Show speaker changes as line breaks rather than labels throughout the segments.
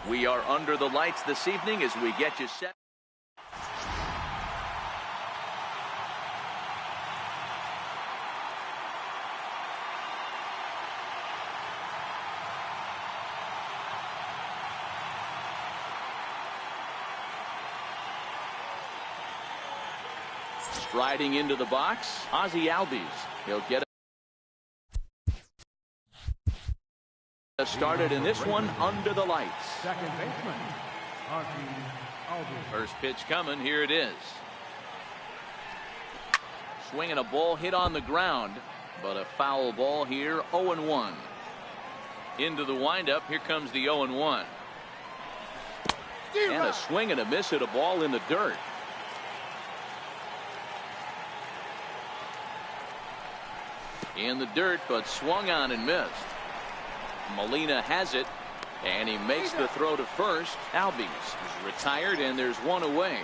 We are under the lights this evening as we get you set. Striding into the box, Ozzie Albies. He'll get it started in this one under the lights.
Second baseman, Ozzie Albies.
First pitch coming. Here it is. Swinging a ball hit on the ground, but a foul ball here. 0-1. Into the windup. Here comes the 0-1. And a swing and a miss at a ball in the dirt. In the dirt, but swung on and missed. Molina has it, and he makes the throw to first. Albies is retired, and there's one away.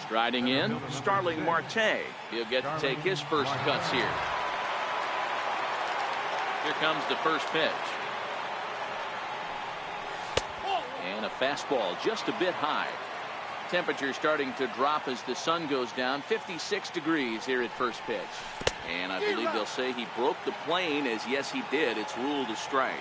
Striding in, Starling Marte. He'll get to take his first cuts here. Here comes the first pitch. And a fastball just a bit high. Temperature starting to drop as the sun goes down. 56 degrees here at first pitch. And I believe they'll say he broke the plane, as yes he did. It's ruled a strike.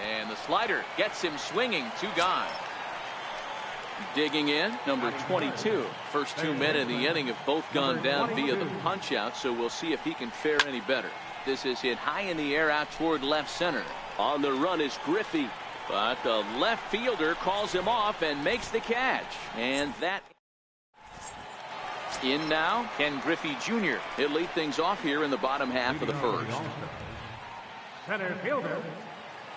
And the slider gets him swinging. 2 gone. Digging in, number 22. First 2 men in the inning have both gone down via the punch out, so we'll see if he can fare any better. This is hit high in the air out toward left center. On the run is Griffey, but the left fielder calls him off and makes the catch. And that in now, Ken Griffey Jr. He'll lead things off here in the bottom half of the first.
Center fielder,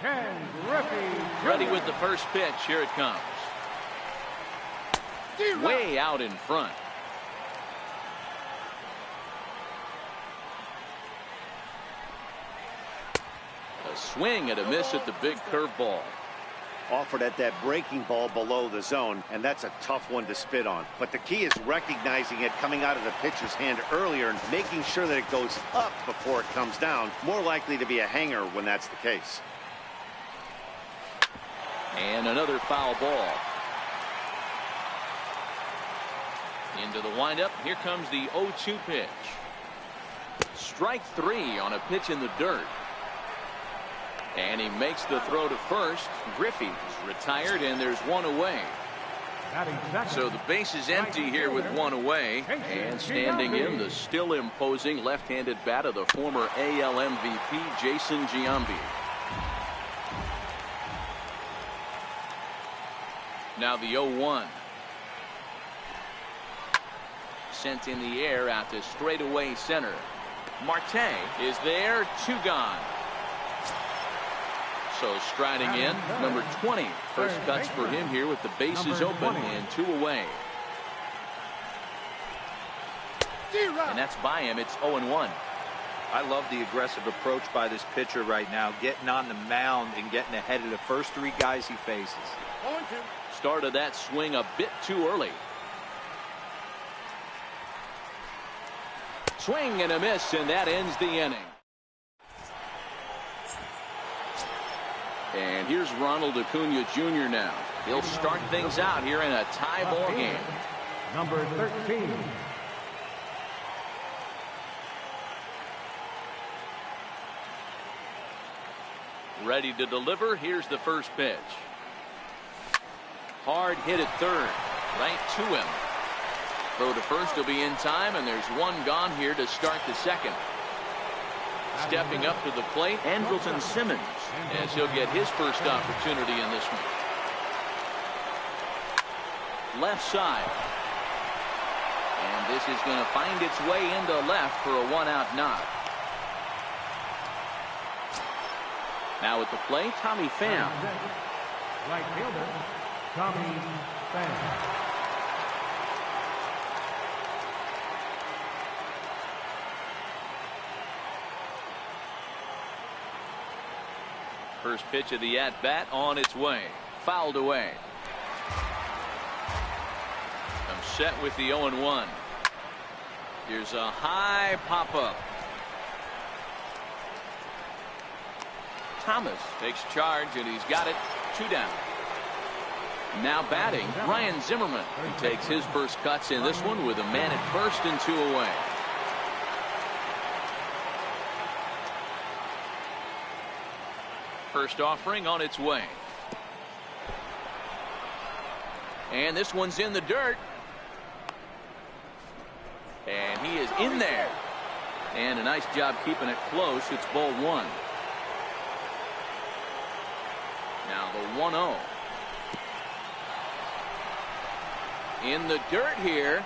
Ken Griffey Jr.
Ready with the first pitch. Here it comes. Way out in front. A swing and a miss at the big curveball.
Offered at that breaking ball below the zone, and that's a tough one to spit on. But the key is recognizing it coming out of the pitcher's hand earlier and making sure that it goes up before it comes down. More likely to be a hanger when that's the case.
And another foul ball. Into the windup. Here comes the 0-2 pitch. Strike 3 on a pitch in the dirt. And he makes the throw to first. Griffey is retired, and there's one away. So the base is empty here with one away. And standing in, the still imposing left-handed bat of the former AL MVP, Jason Giambi. Now the 0-1. Sent in the air out to straightaway center. Marte is there. 2 gone. So striding in, number 20. First cuts for him here with the bases open and 2 away. And that's by him. It's 0-1.
I love the aggressive approach by this pitcher right now, getting on the mound and getting ahead of the first 3 guys he faces.
Started that swing a bit too early. Swing and a miss, and that ends the inning. And here's Ronald Acuna Jr. now. He'll start things out here in a tie ball game.
Number 13.
Ready to deliver. Here's the first pitch. Hard hit at third. Right to him. Throw to first will be in time, and there's 1 gone here to start the second. Stepping up to the plate, Andrelton Simmons, as he'll get his first opportunity in this one. Left side. And this is going to find its way into left for a 1-out knock. Now at the plate, Tommy Pham.
Right fielder, Tommy Pham.
First pitch of the at-bat on its way. Fouled away. set with the 0-1. Here's a high pop-up. Thomas takes charge, and he's got it. 2 down. Now batting, Ryan Zimmerman. He takes his first cuts in this one with a man at first and 2 away. First offering on its way. And this one's in the dirt. And he is in there. And a nice job keeping it close. It's ball 1. Now the 1-0. In the dirt here.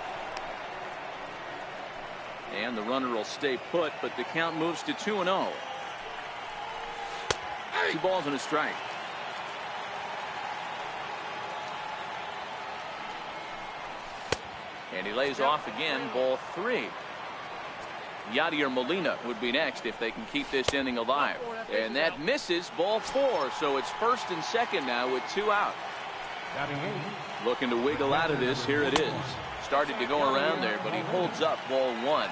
And the runner will stay put, but the count moves to 2-0. 2 balls and a strike. And he lays off again, ball 3. Yadier Molina would be next if they can keep this inning alive. And that misses, ball 4. So it's first and second now with 2 out. Looking to wiggle out of this. Here it is. Started to go around there, but he holds up, ball 1.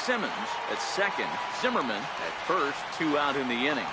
Simmons at second, Zimmerman at first, 2 out in the inning.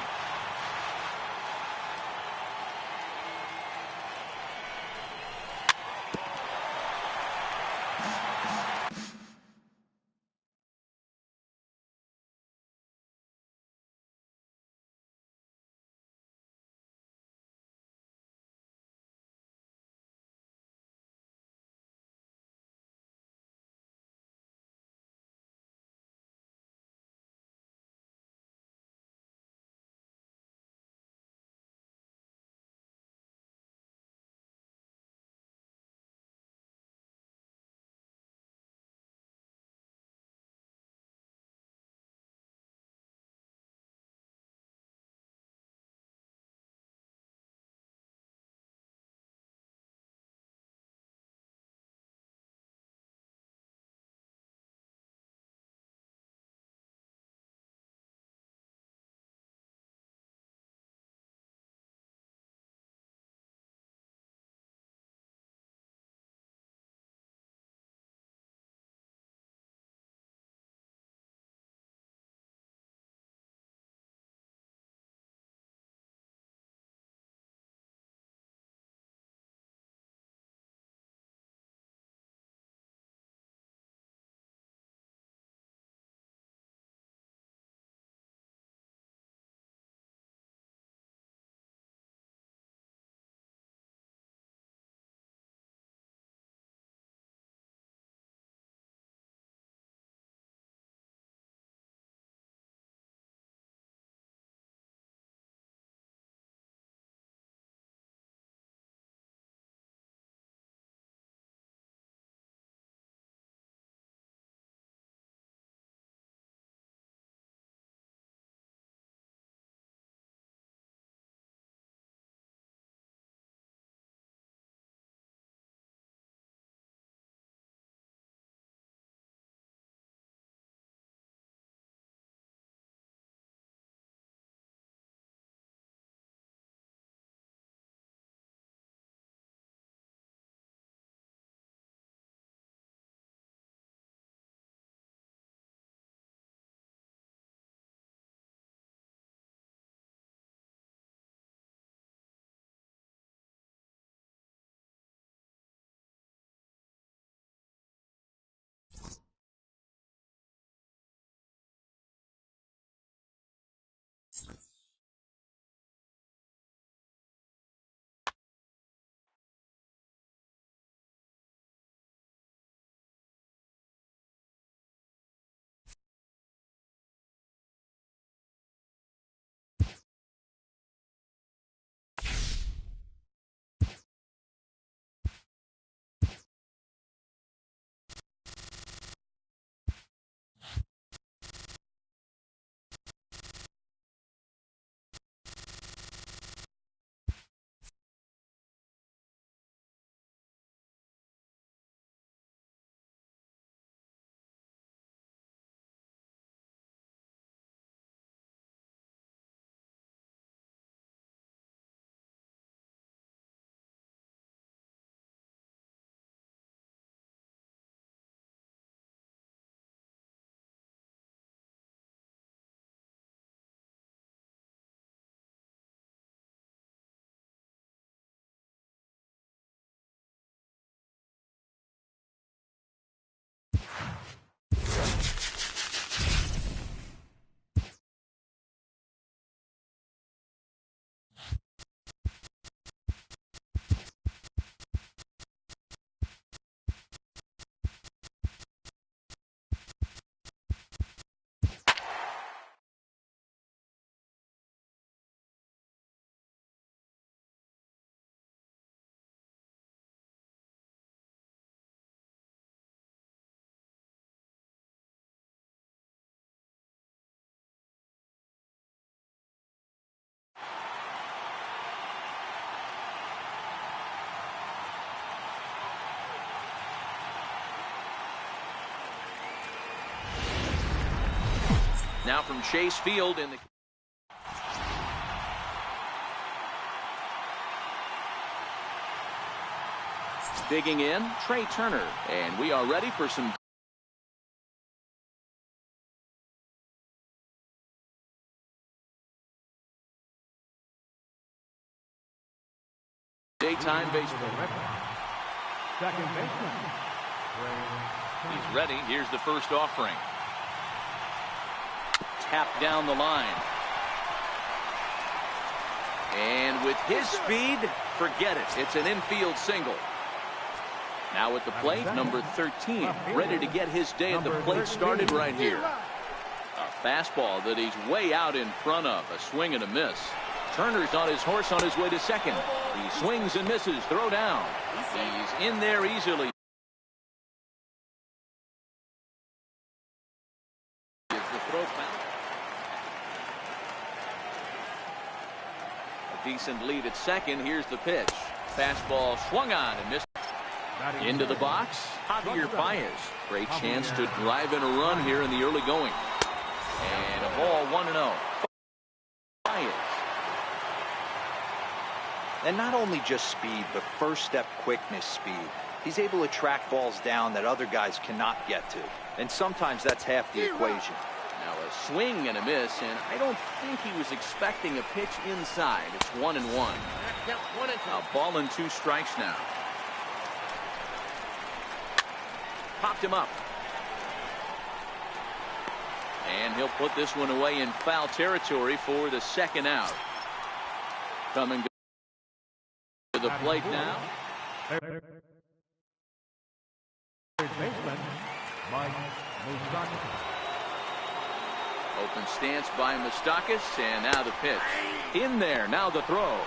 Now from Chase Field in the digging in, Trey Turner, and we are ready for some daytime baseball.
Second baseman.
He's ready. Here's the first offering. Tap down the line. And with his speed, forget it. It's an infield single. Now at the plate, number 13, ready to get his day at the plate started right here. A fastball that he's way out in front of. A swing and a miss. Turner's on his horse on his way to second. He swings and misses. Throw down. He's in there easily. Is the throw foul? A decent lead at second. Here's the pitch. Fastball swung on and missed. Into the box, Javier Baez. Great chance to drive in a run here in the early going. And a ball 1-0. Baez.
And not only just speed, but first step quickness speed. He's able to track balls down that other guys cannot get to. And sometimes that's half the equation.
Now a swing and a miss, and I don't think he was expecting a pitch inside. It's 1-1. A ball and 2 strikes now. Popped him up. And he'll put this one away in foul territory for the second out. Coming to the plate now.
Third baseman, Mike Moustakas.
Open stance by Moustakas, and now the pitch. In there, now the throw.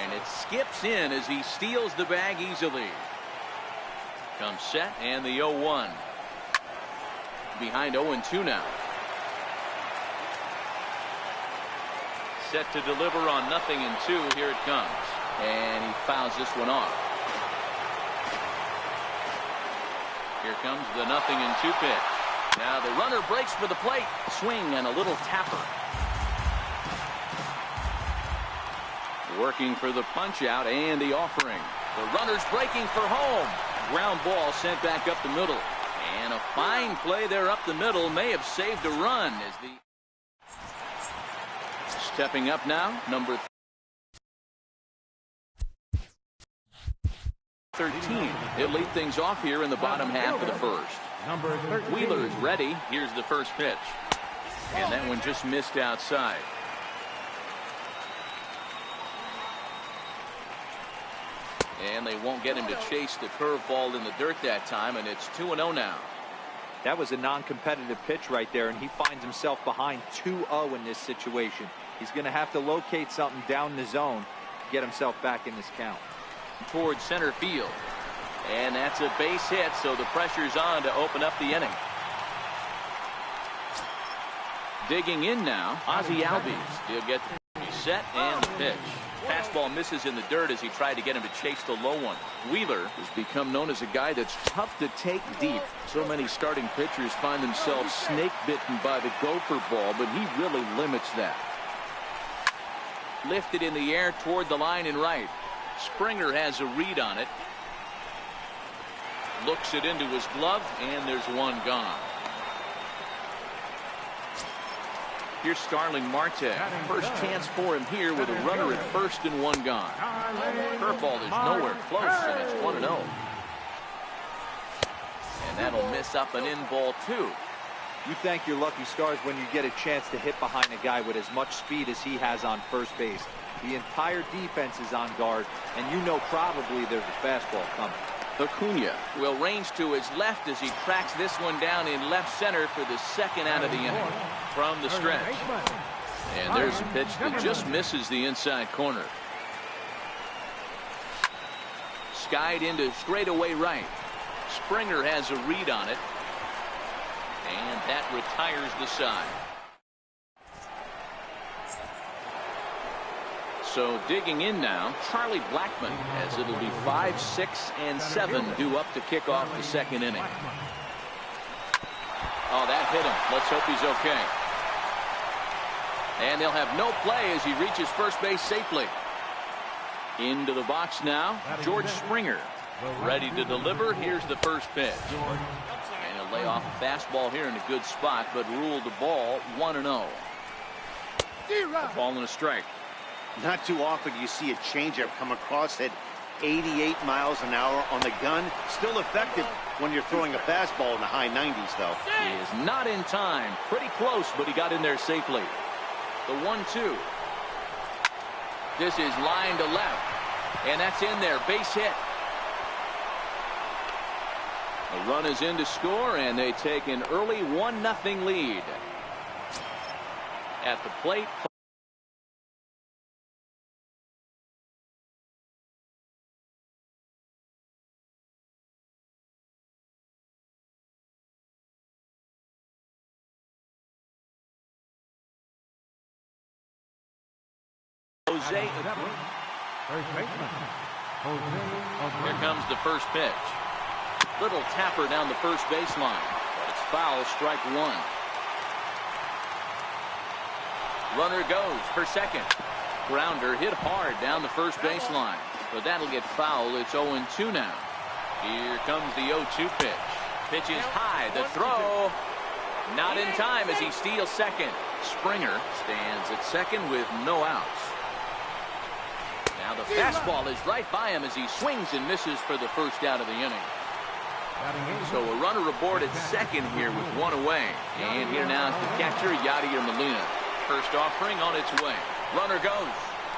And it skips in as he steals the bag easily. Comes set, and the 0-1. Behind 0-2 now. Set to deliver on 0-2. Here it comes. And he fouls this one off. Here comes the 0-2 pitch. Now the runner breaks for the plate. Swing and a little tapper. Working for the punch out and the offering. The runner's breaking for home. Ground ball sent back up the middle. And a fine play there up the middle may have saved a run as the stepping up now, number 13. He'll lead things off here in the bottom half of the first.
Number 13.
Wheeler's ready. Here's the first pitch. And that one just missed outside. And they won't get him to chase the curveball in the dirt that time, and it's 2-0 now.
That was a non-competitive pitch right there, and he finds himself behind 2-0 in this situation. He's going to have to locate something down the zone to get himself back in this count.
Towards center field. And that's a base hit, so the pressure's on to open up the inning. Digging in now, Ozzie Albies. He'll get set and the pitch. Fastball misses in the dirt as he tried to get him to chase the low one. Wheeler has become known as a guy that's tough to take deep. So many starting pitchers find themselves snake bitten by the gopher ball, but he really limits that. Lifted in the air toward the line and right. Springer has a read on it. Looks it into his glove, and there's one gone. Here's Starling Marte. First chance for him here with a runner at first and one gone. Curveball is nowhere close, and it's 1-0. And that'll miss up an in ball 2.
You thank your lucky stars when you get a chance to hit behind a guy with as much speed as he has on first base. The entire defense is on guard, and you know probably there's a fastball coming.
Acuna will range to his left as he tracks this one down in left center for the second out of the inning from the stretch. And there's a pitch that just misses the inside corner. Skied into straightaway right. Springer has a read on it. And that retires the side. So digging in now, Charlie Blackmon, as it'll be 5, 6, and 7 due up to kick off the second inning. Oh, that hit him. Let's hope he's okay. And they'll have no play as he reaches first base safely. Into the box now, George Springer. Ready to deliver. Here's the first pitch. And he'll lay off a fastball here in a good spot, but ruled the ball 1-0. A ball and a strike.
Not too often you see a changeup come across at 88 miles an hour on the gun. Still effective when you're throwing a fastball in the high 90s, though.
He is not in time. Pretty close, but he got in there safely. The 1-2. This is line to left. And that's in there. Base hit. The run is in to score, and they take an early 1-0 lead. At the plate. Jose.
First baseman.
Here comes the first pitch. Little tapper down the first baseline, but it's foul. Strike one. Runner goes for second. Grounder hit hard down the first baseline, but that'll get foul. It's 0-2 now. Here comes the 0-2 pitch. Pitch is high. The throw. Not in time as he steals second. Springer stands at second with no outs. Now the fastball is right by him as he swings and misses for the first out of the inning. So a runner aboard at second here with one away. And here now is the catcher, Yadier Molina. First offering on its way. Runner goes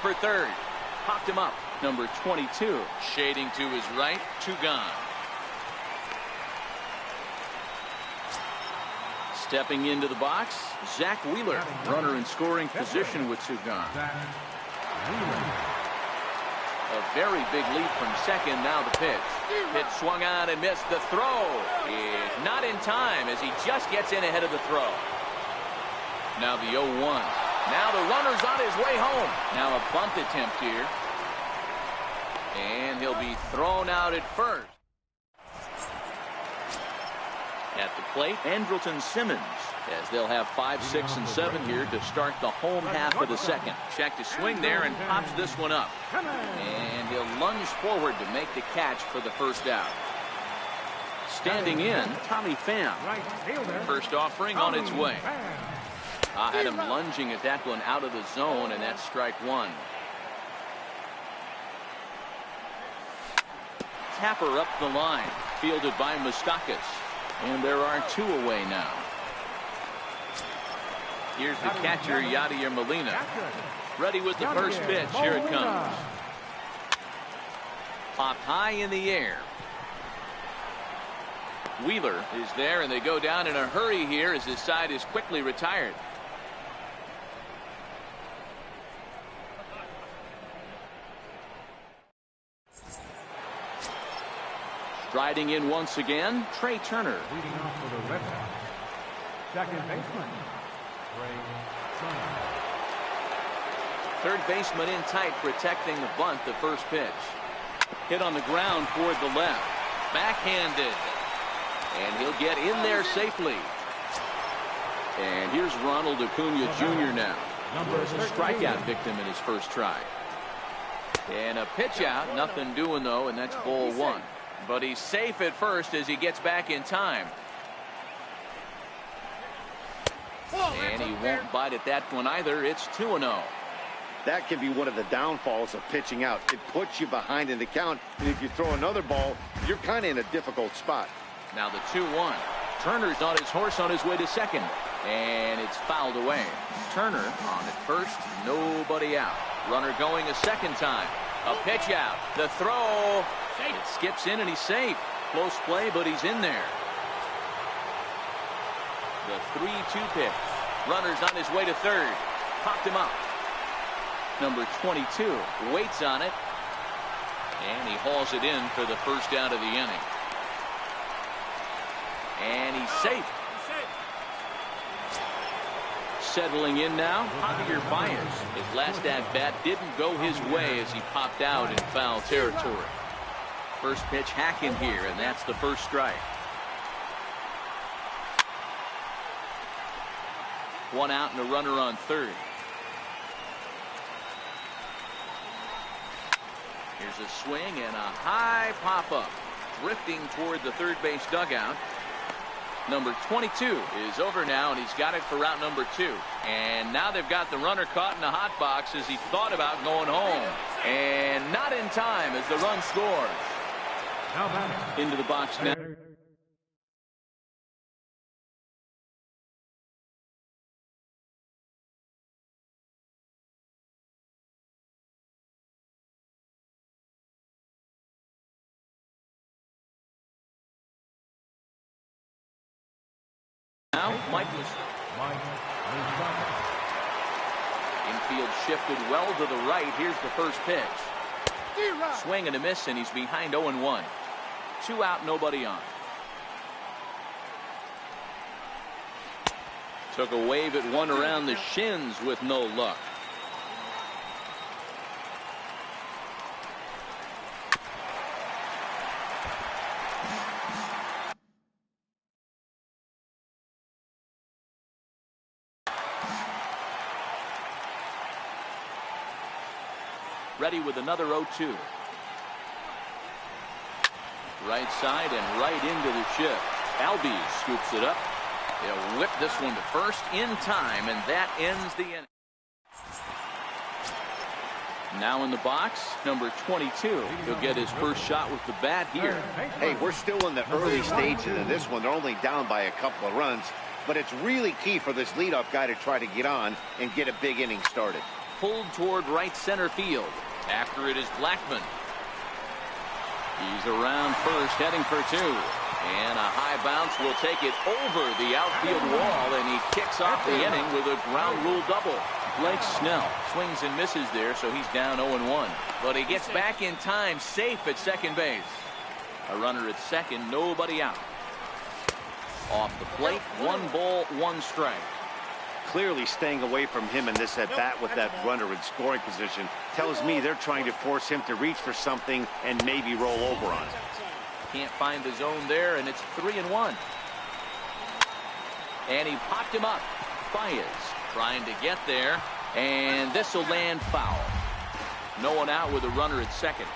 for third. Popped him up. Number 22. Shading to his right. Two gone. Stepping into the box, Zach Wheeler. Runner in scoring position with two gone. A very big lead from second. Now the pitch. Pitch swung on and missed. The throw is not in time as he just gets in ahead of the throw. Now the 0-1. Now the runner's on his way home. Now a bunt attempt here. And he'll be thrown out at first. At the plate, Andrelton Simmons, as they'll have 5, 6, and 7 here to start the home half of the second. Check to swing there and pops this one up. And he'll lunge forward to make the catch for the first out. Standing in, Tommy Pham. First offering on its way. I had him lunging at that one out of the zone, and that's strike one. Tapper up the line, fielded by Moustakas. And there are two away now. Here's the catcher, Yadier Molina. Ready with the first pitch. Here it comes. Popped high in the air. Wheeler is there, and they go down in a hurry here as his side is quickly retired. Striding in once again, Trey Turner.
Leading off for the Red Sox. Second baseman, Trey Turner.
Third baseman in tight, protecting the bunt. The first pitch. Hit on the ground toward the left. Backhanded. And he'll get in there safely. And here's Ronald Acuna Jr. now. Was a strikeout victim in his first try. And a pitch out. Nothing doing, though, and that's ball one. But he's safe at first as he gets back in time. And he won't bite at that one either. It's 2-0.
That can be one of the downfalls of pitching out. It puts you behind in the count, and if you throw another ball, you're kind of in a difficult spot.
Now the 2-1. Turner's on his horse on his way to second. And it's fouled away. Turner on at first. Nobody out. Runner going a second time. A pitch out. The throw. It skips in and he's safe. Close play, but he's in there. The 3-2 pitch. Runner's on his way to third. Popped him up. Number 22 waits on it. And he hauls it in for the first out of the inning. And he's safe. Settling in now, Javier Baez. His last at-bat didn't go his way as he popped out in foul territory. First pitch hacking here, and that's the first strike. One out and a runner on third. Here's a swing and a high pop-up. Drifting toward the third base dugout. Number 22 is over now, and he's got it for route number 2. And now they've got the runner caught in the hot box as he thought about going home. And not in time as the run scores. Into the box now. Now, Mike was infield shifted well to the right. Here's the first pitch. Swing and a miss, and he's behind 0-1. 2 out, nobody on. Took a wave at one around the shins with no luck. Ready with another 0-2. Right side and right into the shift. Albies scoops it up. They'll whip this one to first in time, and that ends the inning. Now in the box, number 22. He'll get his first shot with the bat here.
Hey, we're still in the early stages of this one. They're only down by a couple of runs, but it's really key for this leadoff guy to try to get on and get a big inning started.
Pulled toward right center field. After it is Blackmon. He's around first, heading for 2. And a high bounce will take it over the outfield wall, and he kicks off the inning with a ground rule double. Blake Snell swings and misses there, so he's down 0-1. But he gets back in time, safe at second base. A runner at second, nobody out. Off the plate, 1 ball, 1 strike.
Clearly staying away from him in this at-bat with that runner in scoring position tells me they're trying to force him to reach for something and maybe roll over on it.
Can't find the zone there, and it's 3-1. And he popped him up. Baez trying to get there, and this will land foul. No one out with a runner at second.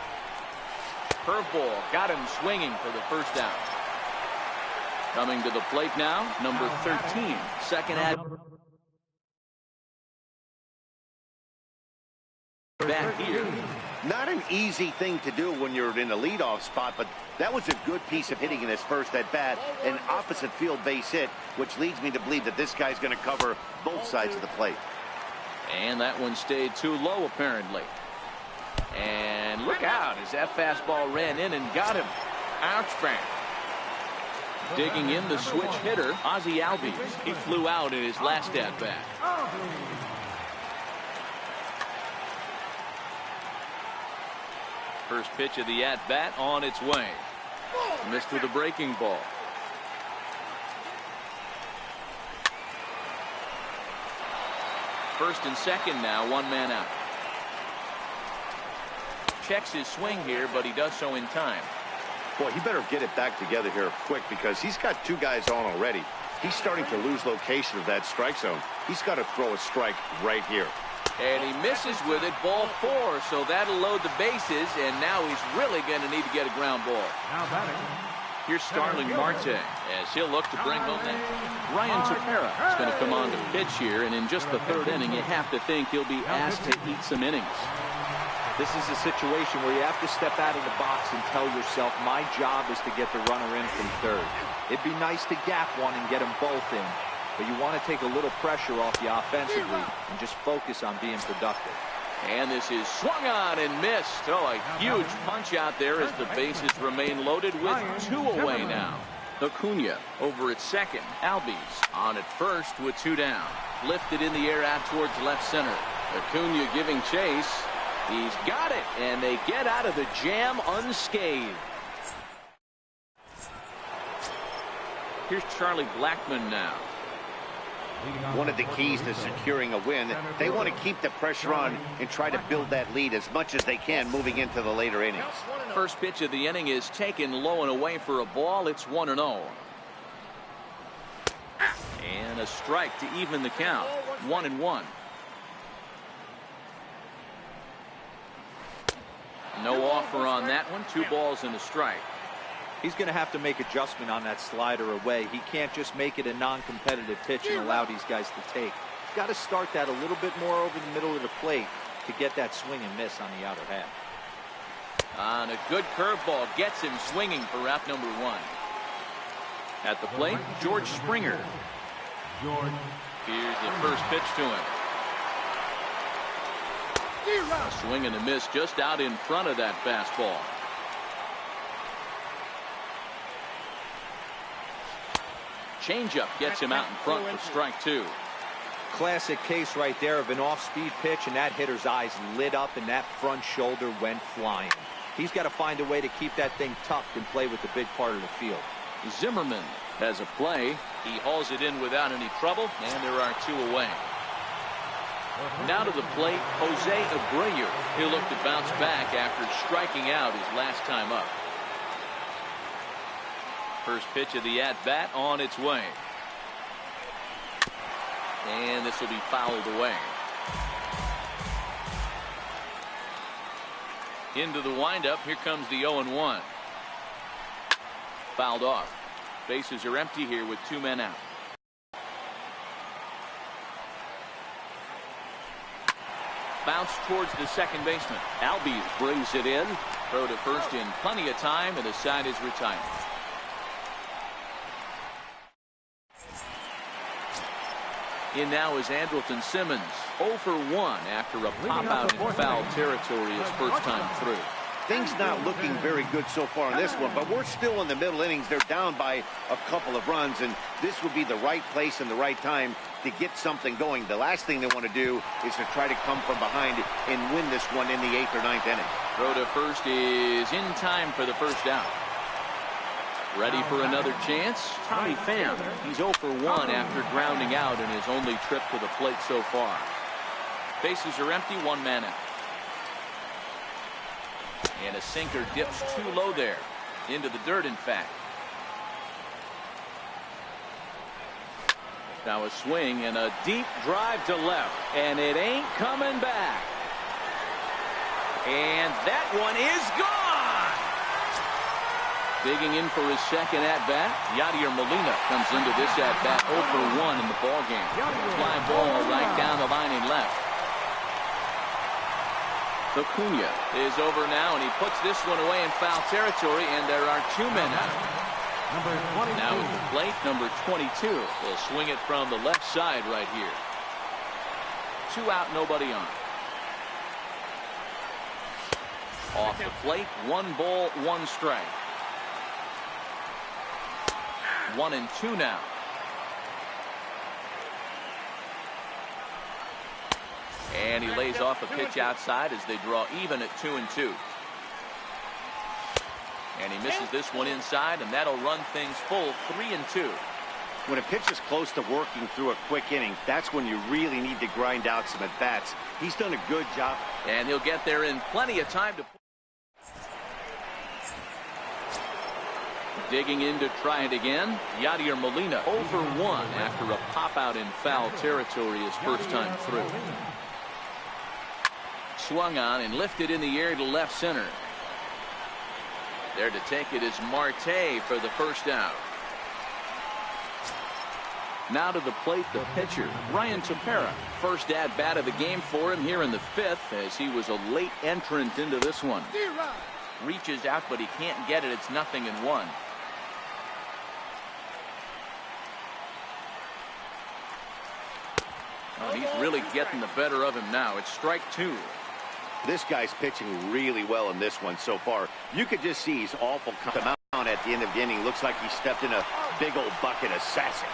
Curveball got him swinging for the first out. Coming to the plate now, number 13, second at bat here.
Not an easy thing to do when you're in a leadoff spot, but that was a good piece of hitting in his first at bat, an opposite field base hit, which leads me to believe that this guy's going to cover both sides of the plate.
And that one stayed too low, apparently. And look out as that fastball ran in and got him. Ouch bang. Digging in the switch hitter, Ozzie Albies. He flew out in his last at bat. First pitch of the at-bat on its way. Missed with a breaking ball. First and second now, 1 man out. Checks his swing here, but he does so in time.
Boy, he better get it back together here quick because he's got 2 guys on already. He's starting to lose location of that strike zone. He's got to throw a strike right here.
And he misses with it, ball 4, so that'll load the bases, and now he's really going to need to get a ground ball.
Now batting.
Here's Starling Marte as he'll look to bring home that. Ryan Tepera is going to come on to pitch here, and in just the 3rd inning, you have to think he'll be asked to eat some innings.
This is a situation where you have to step out of the box and tell yourself, my job is to get the runner in from 3rd. It'd be nice to gap one and get them both in. But you want to take a little pressure off you offensively and just focus on being productive.
And this is swung on and missed. Oh, a huge punch out there as the bases remain loaded with 2 away now. Acuna over at second. Albies on at first with 2 down. Lifted in the air out towards left center. Acuna giving chase. He's got it, and they get out of the jam unscathed. Here's Charlie Blackmon now.
One of the keys to securing a win, they want to keep the pressure on and try to build that lead as much as they can moving into the later innings.
First pitch of the inning is taken low and away for a ball. It's 1-0. And a strike to even the count. 1-1. No offer on that one. 2 balls and a strike.
He's going to have to make adjustment on that slider away. He can't just make it a non-competitive pitch and allow these guys to take. He's got to start that a little bit more over the middle of the plate to get that swing and miss on the outer half.
On a good curveball, gets him swinging for out number 1. At the plate, George Springer. Here's the first pitch to him. A swing and a miss just out in front of that fastball. Changeup gets him out in front for strike 2.
Classic case right there of an off-speed pitch, and that hitter's eyes lit up and that front shoulder went flying. He's got to find a way to keep that thing tucked and play with the big part of the field.
Zimmerman has a play. He hauls it in without any trouble, and there are 2 away. Now to the plate, Jose Abreu. He'll look to bounce back after striking out his last time up. First pitch of the at-bat on its way. And this will be fouled away. Into the windup. Here comes the 0-1. Fouled off. Bases are empty here with 2 men out. Bounce towards the second baseman. Albies brings it in. Throw to first in plenty of time, and the side is retired. In now is Andrelton Simmons. 0 for 1 after a pop out in foul territory his first time through.
Things not looking very good so far in this one, but we're still in the middle innings. They're down by a couple of runs, and this would be the right place and the right time to get something going. The last thing they want to do is to try to come from behind and win this one in the 8th or 9th inning.
Throw to first is in time for the first out. Ready for another chance? Tommy Pham. He's 0 for 1 after grounding out in his only trip to the plate so far. Bases are empty, 1 man out. And a sinker dips too low there. Into the dirt, in fact. Now a swing and a deep drive to left. And it ain't coming back. And that one is gone. Digging in for his second at-bat, Yadier Molina comes into this at-bat 0 for 1 in the ballgame. Fly ball right down the line in left. Acuna is over now, and he puts this one away in foul territory, and there are 2 men out. Now at the plate, number 22. He'll swing it from the left side right here. 2 out, nobody on. Off the plate, 1 ball, 1 strike. 1-2 now. And he lays off a pitch outside as they draw even at 2-2. And he misses this one inside, and that'll run things full 3-2.
When a pitch is close to working through a quick inning, that's when you really need to grind out some at-bats. He's done a good job.
And he'll get there in plenty of time to... Digging in to try it again, Yadier Molina 0 for 1 after a pop-out in foul territory his first time through. Swung on and lifted in the air to left center. There to take it is Marte for the first out. Now to the plate, the pitcher, Ryan Tepera. First at-bat of the game for him here in the 5th, as he was a late entrant into this one. Reaches out, but he can't get it. It's 0-1. Oh, he's really getting the better of him now. It's strike 2.
This guy's pitching really well in this one so far. You could just see he's awful come out at the end of the inning. Looks like he stepped in a big old bucket of sassy.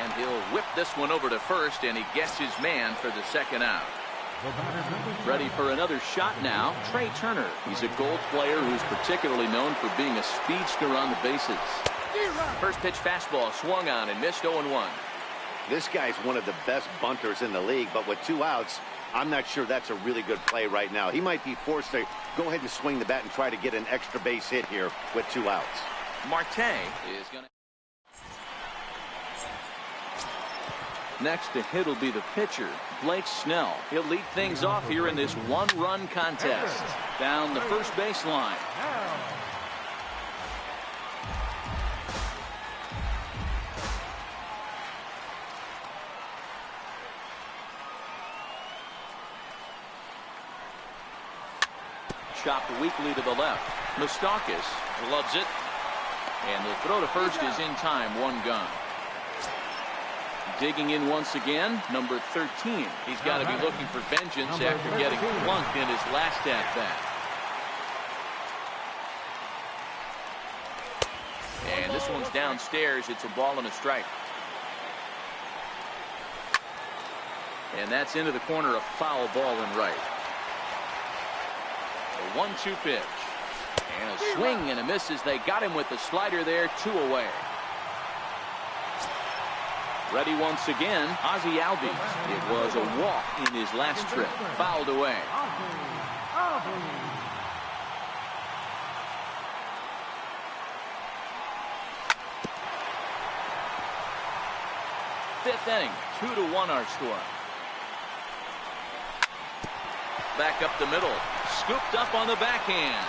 And he'll whip this one over to first, and he gets his man for the second out. Ready for another shot now, Trey Turner. He's a Gold player who's particularly known for being a speedster on the bases. First pitch fastball swung on and missed 0-1.
This guy's one of the best bunters in the league, but with 2 outs, I'm not sure that's a really good play right now. He might be forced to go ahead and swing the bat and try to get an extra base hit here with 2 outs.
Marte is going to... Next to hit will be the pitcher, Blake Snell. He'll lead things off here in this one-run contest. Down the first baseline. Chopped weakly to the left. Moustakas loves it. And the throw to first is in time. One gone. Digging in once again, number 13. He's got to be looking for vengeance after getting plunked in his last at-bat. And this one's downstairs. It's a ball and a strike. And that's into the corner, a foul ball and right. A 1-2 pitch. And a swing and a miss as they got him with the slider there, 2 away. Ready once again, Ozzie Albies. It was a walk in his last trip. Fouled away. Fifth inning, 2-1 our score. Back up the middle. Scooped up on the backhand.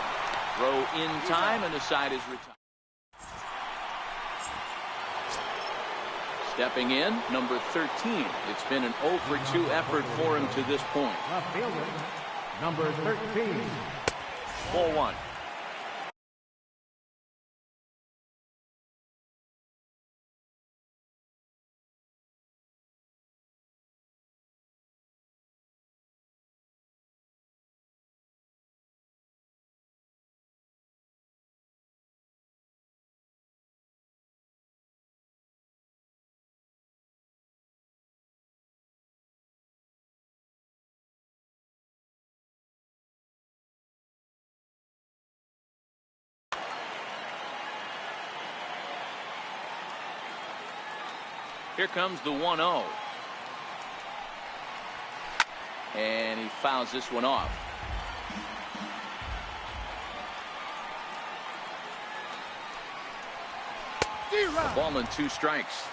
Throw in time, and the side is retired. Stepping in, number 13. It's been an 0 for 2 effort for him to this point.
Left fielder, number 13.
4-1. Here comes the 1-0. And he fouls this one off. A ball and 2 strikes.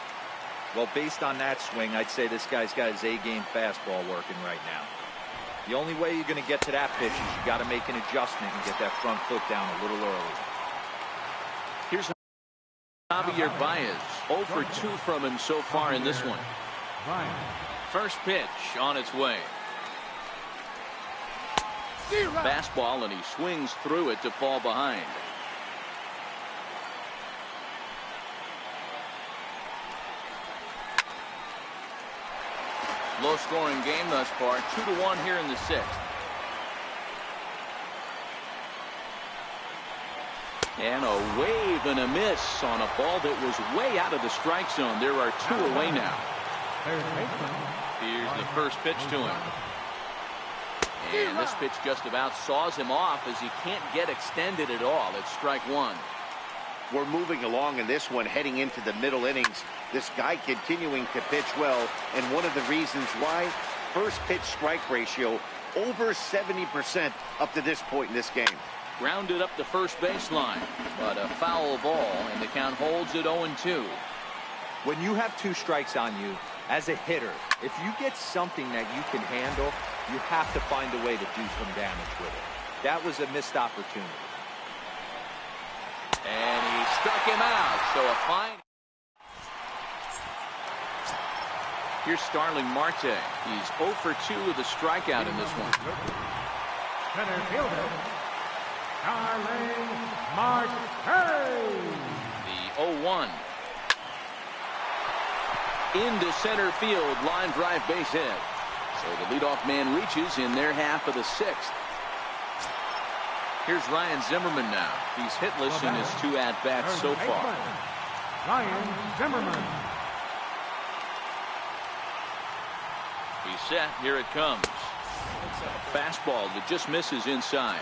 Well, based on that swing, I'd say this guy's got his A-game fastball working right now. The only way you're going to get to that pitch is you got to make an adjustment and get that front foot down a little early.
Here's Javier Baez. 0 for 2 from him so far in this one. First pitch on its way. Fastball, and he swings through it to fall behind. Low scoring game thus far. 2-1 here in the 6th. And a wave and a miss on a ball that was way out of the strike zone. There are 2 away now. Here's the first pitch to him. And this pitch just about saws him off as he can't get extended at all. It's strike 1.
We're moving along in this one, heading into the middle innings. This guy continuing to pitch well, and one of the reasons why, first pitch strike ratio over 70% up to this point in this game.
Grounded up the first baseline, but a foul ball, and the count holds at 0-2.
When you have 2 strikes on you, as a hitter, if you get something that you can handle, you have to find a way to do some damage with it. That was a missed opportunity.
And he struck him out, so a fine. Here's Starling Marte. He's 0 for 2 with a strikeout in this one.
Center fielder, Starling Marte.
The 0-1. Into center field, line drive base hit. So the leadoff man reaches in their half of the 6th. Here's Ryan Zimmerman now. He's hitless in his 2 at-bats so far.
Ryan Zimmerman.
He's set. Here it comes. A fastball that just misses inside.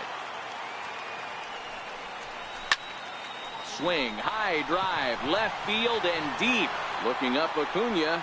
Swing, high drive, left field and deep. Looking up Acuna.